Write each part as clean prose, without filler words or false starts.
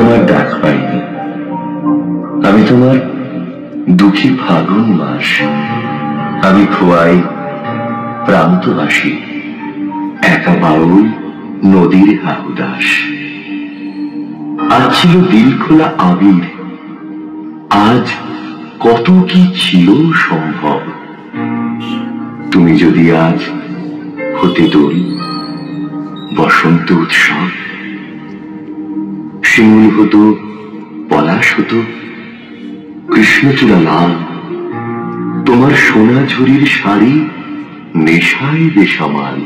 তোমার ডাক পাইনি, আমি তোমার দুঃখী ফাগুন মাস, আমি খোয়াই প্রান্তবাসী, একা বাউল নদীর হাহুদাস। আজ ছিল দিল খোলা আবির, আজ কত কি ছিল সম্ভব। তুমি যদি আজ হতে দোল বসন্ত উৎসব, শিমুল হতো, পলাশ হতো, কৃষ্ণচূড়া লাল, তোমার সোনা ঝুরির শাড়ি নেশায় বেসামাল।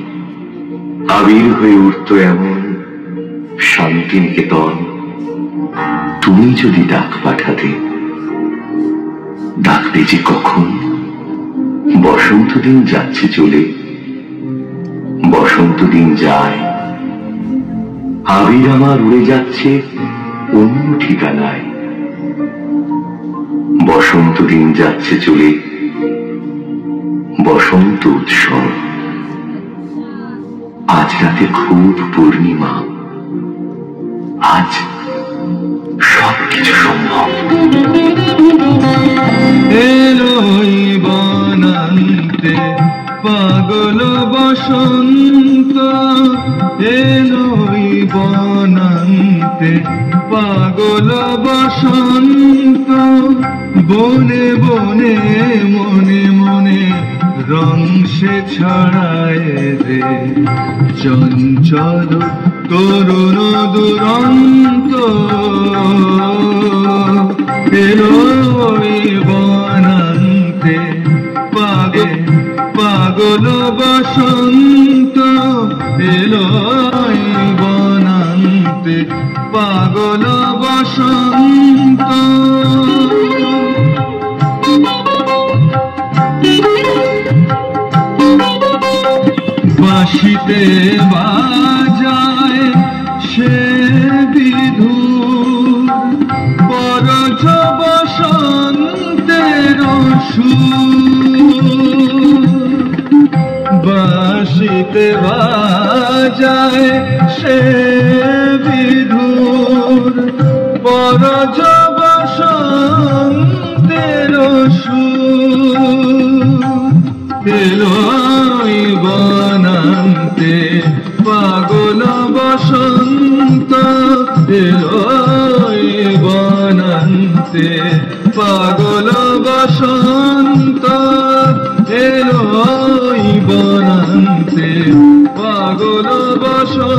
আবির হয়ে উঠত এমন শান্তিনিকেতন, তুমি যদি ডাক পাঠাতে। ডাকতে যে কখন, বসন্ত দিন যাচ্ছে চলে, বসন্ত দিন যায়, আবির আমার উড়ে যাচ্ছে অন্য ঠিকানায়। বসন্ত দিন যাচ্ছে চলে, বসন্ত উৎসব। আজ রাতে খুব পূর্ণিমা, আজ সবকিছু সম্ভব। এলোই বনান্তে পাগল বসন্ত, এলোই বনান্তে পাগল বসন্ত। বনে বনে মনে মনে রং সে ছড়ায় রে, চঞ্চল তরুণ দুরন্ত। এলোই বনান্তে পাগল বসন্ত, এলোই বনান্তে পাগল বসন্ত। বাঁশিতে বাজায় সে বিধুর, পরজ বসন্তের সুর। বাঁশিতে বাজায় সে বিধুর, পরজ বসন্তের সুর। এলোই বনান্তে পাগল বসন্ত, এলোই বনান্তে পাগল বসন্ত, এলোই বনান্তে পাগল বসন্ত।